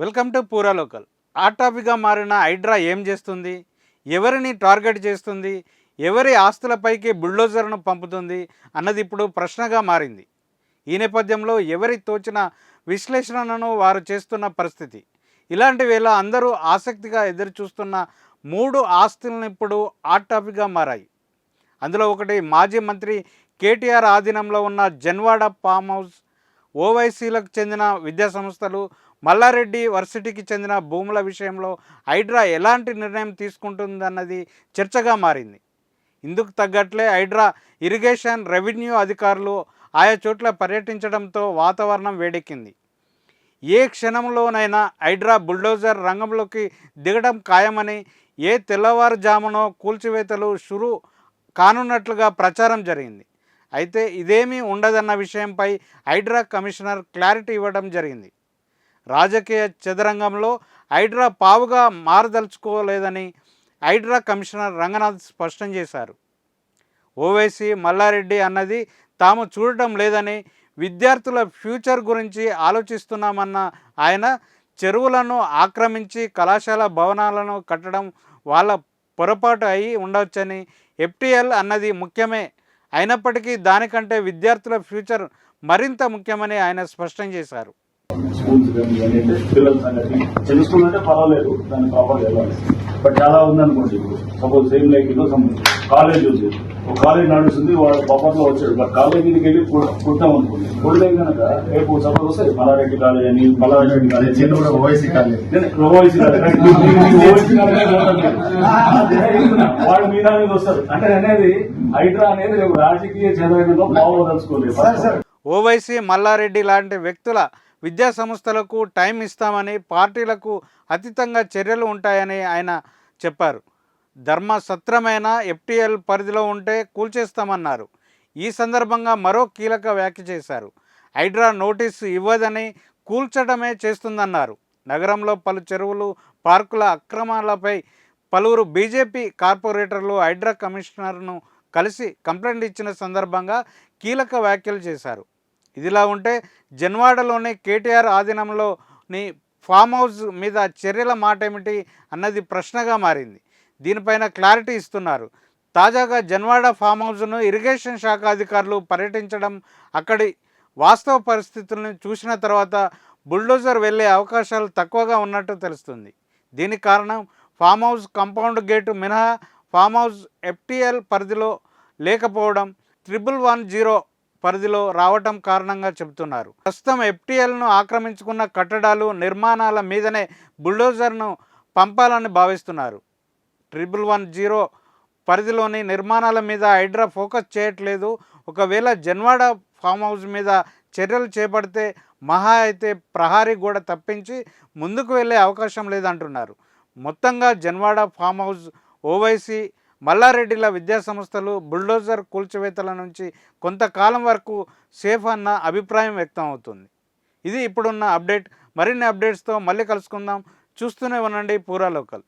Welcome to పూరా local. Hot టాపిక్గా మారిన హైడ్రా ఏం చేస్తుంది, ఎవరిని టార్గెట్ చేస్తుంది, ఎవరి ఆస్తులపైకి బుల్డోజర్ను పంపుతుంది అన్నది ఇప్పుడు ప్రశ్నగా మారింది. ఈ నేపథ్యంలో ఎవరి తోచిన విశ్లేషణను వారు చేస్తున్న పరిస్థితి. ఇలాంటి వేళ అందరూ ఆసక్తిగా ఎదురుచూస్తున్న 3 ఆస్తులను ఇప్పుడు హాట్ టాపిక్గా మారాయి. అందులో ఒకటి మాజీ మంత్రి కేటీఆర్ ఆధీనంలో ఉన్న జన్వాడ ఫామ్ హౌస్, ఓవైసీలకు చెందిన విద్యాసంస్థలు, మల్లారెడ్డి వర్సిటీకి చెందిన భూముల విషయంలో హైడ్రా ఎలాంటి నిర్ణయం తీసుకుంటుందన్నది చర్చగా మారింది. ఇందుకు తగ్గట్లే హైడ్రా ఇరిగేషన్, రెవెన్యూ అధికారులు ఆయా చోట్ల పర్యటించడంతో వాతావరణం వేడెక్కింది. ఏ క్షణంలోనైనా హైడ్రా బుల్డోజర్ రంగంలోకి దిగడం ఖాయమని, ఏ తెల్లవారుజామునో కూల్చివేతలు షురు కానున్నట్లుగా ప్రచారం జరిగింది. అయితే ఇదేమీ ఉండదన్న విషయంపై హైడ్రా కమిషనర్ క్లారిటీ ఇవ్వడం జరిగింది. రాజకీయ చదరంగంలో హైడ్రా పావుగా మారదలుచుకోలేదని హైడ్రా కమిషనర్ రంగనాథ్ స్పష్టం చేశారు. ఓవైసీ, మల్లారెడ్డి అన్నది తాము చూడటం లేదని, విద్యార్థుల ఫ్యూచర్ గురించి ఆలోచిస్తున్నామన్న ఆయన, చెరువులను ఆక్రమించి కళాశాల భవనాలను కట్టడం వాళ్ళ పొరపాటు అయి ఉండవచ్చని, ఎఫ్టీఎల్ అన్నది ముఖ్యమే అయినప్పటికీ దానికంటే విద్యార్థుల ఫ్యూచర్ మరింత ముఖ్యమని ఆయన స్పష్టం చేశారు. స్కూల్స్ కానీ అంటే పిల్లల సంగతి చిన్న స్కూల్ అంటే పర్వాలేదు, దాన్ని ప్రాపర్ వెళ్ళాలి. బట్ చాలా ఉందనుకోండి, ఇప్పుడు సపోజ్ సేమ్ లైక్ ఇదో కాలేజ్ ఉంది, ఒక కాలేజ్ నడుస్తుంది, వాడు బొబ్బర్లో వచ్చాడు, బట్ కాలేజీకి వెళ్ళి కుడతాం అనుకోండి, కుడితే కనుక రేపు సపోజ్ వస్తాయి మల్లారెడ్డి కాలేజ్ అని, మల్లారెడ్డి కాలేజ్, ఓవైసీ కాలేజ్, వాడు మీద వస్తారు అంటే అనేది హైడ్రా అనేది రేపు రాజకీయ చదరంగంలో బాగోదలుచుకోలేదు. ఓవైసీ, మల్లారెడ్డి లాంటి వ్యక్తుల విద్యా సంస్థలకు టైం ఇస్తామని, పార్టీలకు అతీతంగా చర్యలు ఉంటాయని ఆయన చెప్పారు. ధర్మసత్రమైన ఎఫ్టీఎల్ పరిధిలో ఉంటే కూల్చేస్తామన్నారు. ఈ సందర్భంగా మరో కీలక వ్యాఖ్య చేశారు. హైడ్రా నోటీసు ఇవ్వదని, కూల్చడమే చేస్తుందన్నారు. నగరంలో పలు చెరువులు, పార్కుల అక్రమాలపై పలువురు బీజేపీ కార్పొరేటర్లు హైడ్రా కమిషనర్ను కలిసి కంప్లైంట్ ఇచ్చిన సందర్భంగా కీలక వ్యాఖ్యలు చేశారు. ఇదిలా ఉంటే జన్వాడలోని కేటీఆర్ ఆధీనంలోని ఫామ్ హౌస్ మీద చర్యల మాట ఏమిటి అన్నది ప్రశ్నగా మారింది. దీనిపైన క్లారిటీ ఇస్తున్నారు. తాజాగా జన్వాడ ఫామ్ హౌస్ను ఇరిగేషన్ శాఖ అధికారులు పర్యటించడం, అక్కడి వాస్తవ పరిస్థితులను చూసిన తర్వాత బుల్డోజర్ వెళ్లే అవకాశాలు తక్కువగా ఉన్నట్టు తెలుస్తుంది. దీనికి కారణం ఫామ్ హౌస్ కాంపౌండ్ గేటు మినహా ఫామ్ హౌస్ ఎఫ్టీఎల్ పరిధిలో లేకపోవడం, 1110 పరిధిలో రావటం కారణంగా చెబుతున్నారు. ప్రస్తుతం ఎఫ్టీఎల్ను ఆక్రమించుకున్న కట్టడాలు, నిర్మాణాల మీదనే బుల్డోజర్ను పంపాలని భావిస్తున్నారు. 1110 పరిధిలోని నిర్మాణాల మీద హైడ్రా ఫోకస్ చేయట్లేదు. ఒకవేళ జన్వాడ ఫామ్ హౌస్ మీద చర్యలు చేపడితే మహా అయితే ప్రహారీ గోడ తప్పించి ముందుకు వెళ్ళే అవకాశం లేదంటున్నారు. మొత్తంగా జన్వాడ ఫామ్ హౌస్, ఓవైసీ, మల్లారెడ్డిల విద్యాసంస్థలు బుల్డోజర్ కూల్చివేతల నుంచి కొంతకాలం వరకు సేఫ్ అన్న అభిప్రాయం వ్యక్తం అవుతుంది. ఇది ఇప్పుడున్న అప్డేట్. మరిన్ని అప్డేట్స్తో మళ్ళీ కలుసుకుందాం. చూస్తూనే ఉండండి పూరా లోకల్.